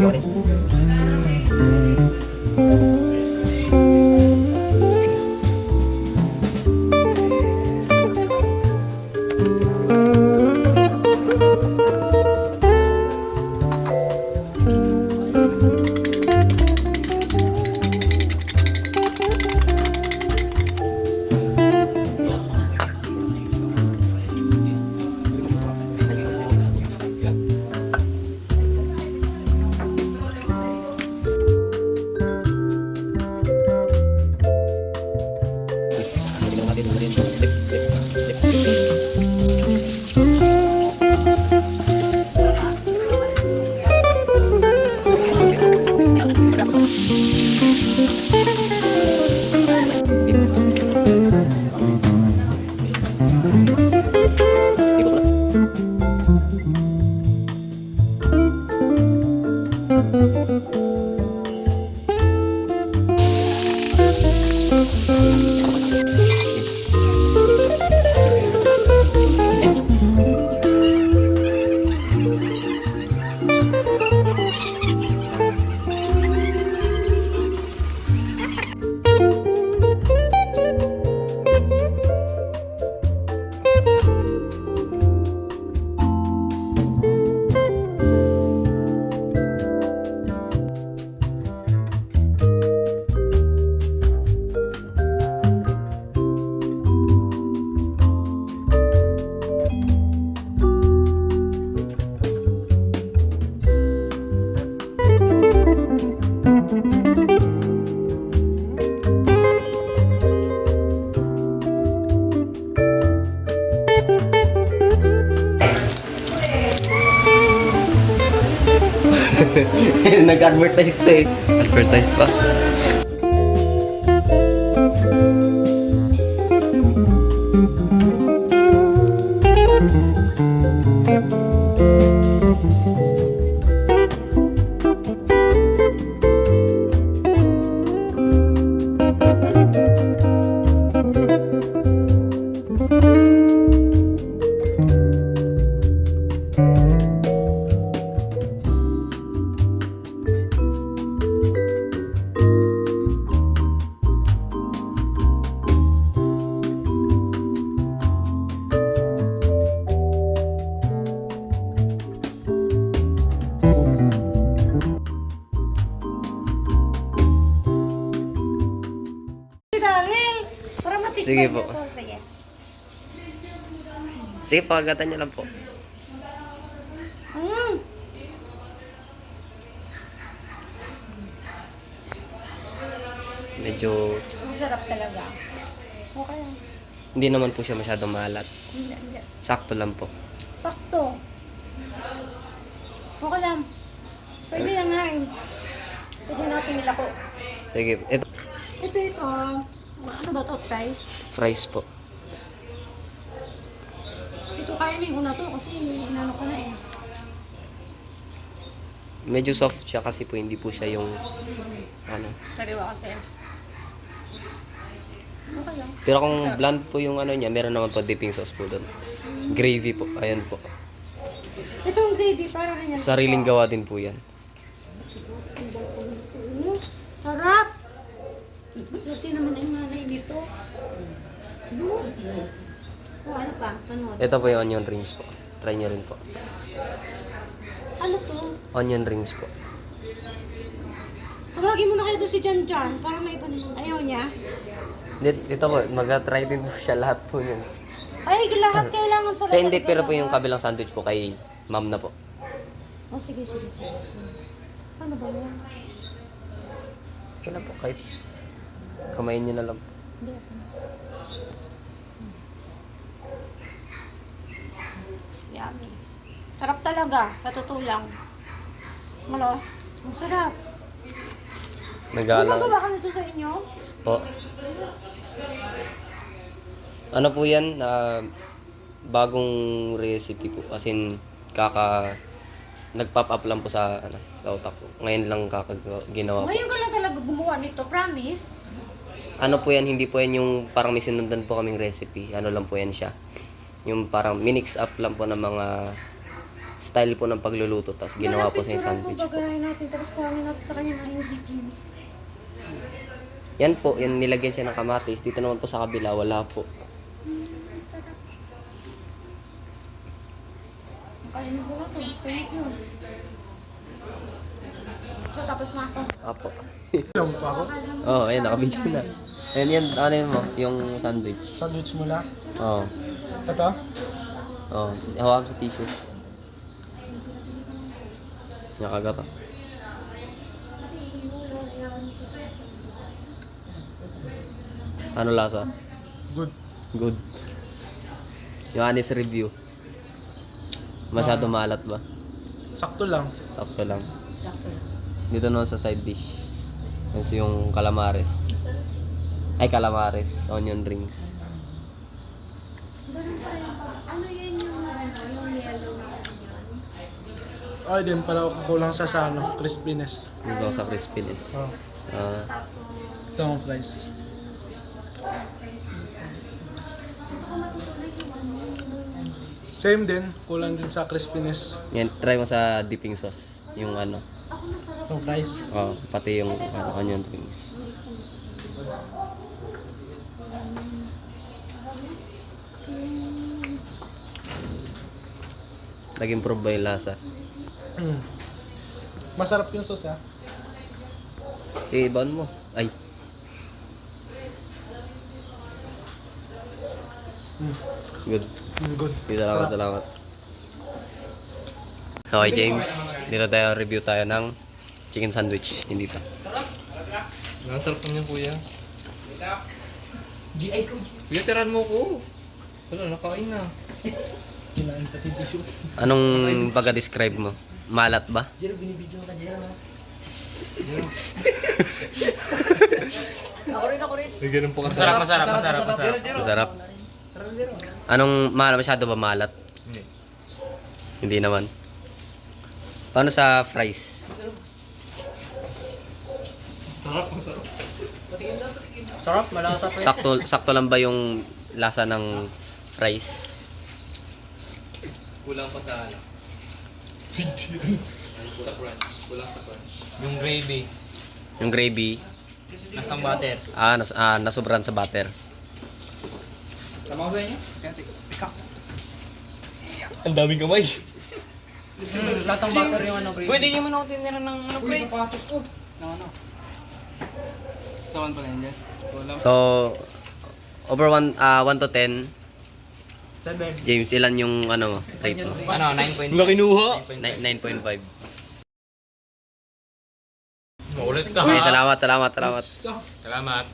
Sorry. Nag-advertise pa eh. Advertise pa. Sige po. Sige. Sige, pagkatan niyo lang po. Medyo Masarap talaga. Okay lang. hindi naman po siya masyadong maalat. Hindi. Sakto lang po. Sakto. Okay lang. Pwede lang nga eh. Pwede natin nilako. Sige, ito. Ito. Ano ba ito? Fries? Fries po. Ito kaya na yung una to kasi inano ko na eh. Medyo soft siya kasi po hindi po siya yung ano. Sariwa kasi. Okay lang. Pero kung bland po yung ano niya, meron naman po dipping sauce po doon. Gravy po. Ayan po. Itong gravy, parang rin yan. Sariling gawa din po yan. Sarap! Swerte naman ang nanay dito. Ano pa? Sunod. Ito po yung onion rings po. Try nyo rin po. Ano to? Onion rings po. Tawagin mo na kayo doon si Jan Jan para may pan... Ayaw niya? Dito po, mag-try din po siya lahat po yun. Ay, lahat kailangan pala. Kaya hindi, talaga pero po lahat. yung kabilang sandwich po kay ma'am na po. Oh, sige. Ano ba yan? Kailan po, kahit kamayin nyo na lang po. Hindi ako. Yummy. Sarap talaga, katutulang. Malo, ang sarap. Nagalang Gumagawa ka nito sa inyo? po. Ano po yan? Bagong recipe po. As in, nag-pop up lang po sa utak ko. Ngayon lang ginawa po. Ngayon ka lang talaga gumawa nito, promise? Ano po yan, hindi po yan yung parang may sinundan po kaming recipe. Ano lang po yan siya. Yung parang minix up lang po ng mga style po ng pagluluto, tapos ginawa po sa sandwich po. Bagay natin, tapos kuhanin natin sa kanya ng ingredients. Yan po, yan nilagyan siya ng kamatis. Dito naman po sa kabila, wala po. Sarap. Kainin ko na to. Thank you. So, tapos na ako. Apo. Alam mo pa ako? Oo, oh, ayun, nakabidyo na. Ayan yan, ano yun mo, yung sandwich. Sandwich mula. Oo. Ito? Oo, hawakan sa tissue. Nakagat ah. Ano lasa? Good. Good. Yung honest review. Masyado maalat ba? Sakto lang. Sakto lang. Dito naman sa side dish. Kasi yung calamares. Ay, calamares. Onion rings. Ganun pa rin. Ano yan yung yellow na onion? Ay, din para kulang sa crispiness. Dito sa crispiness. Oh. Ah, Ito ang fries. Gusto ko matutunan yung ano. Same din, kulang din sa crispiness. yan, try mo sa dipping sauce. Yung ano. Ako masarap. Itong fries. Oh, pati yung onion rings. Nag-improve ba yung lasa? Mm. Masarap yung sauce ah. Si Bon mo. Ay, Mm. good. Good. Salamat, salamat. Okay, James. Dito tayo review tayo ng chicken sandwich. Hindi pa. Ang sarap niya, kuya. Kuya, tiran mo ko. Wala, nakain na. Kinain pati tissue. Anong pagka-describe mo? Malat ba? May ganun po kasarap. Masarap. Masarap. Anong masyado ba malat? Hindi. Hindi naman. Paano sa fries? Sarap, masarap. Sarap, malasa pa. Sakto lang ba yung lasa ng fries? Kulang pa sa ano. Sa crunch. Kulang sa crunch. Yung gravy. Yung gravy, Nasang butter. nasobran sa butter. Sama ko sa inyo? Ang daming kamay. Latang butter yung ano, gravy. Pwede naman ako tinira ng ano, pre. Pasok ko. Ng ano? Sawan pala yun dyan. Kulang. So, over 1 to 10, 7. James, ilan yung ano mo? Rate mo? Ano, 9.5. Wala kinuha. 9.5. Maulit ka. Okay, salamat. Salamat.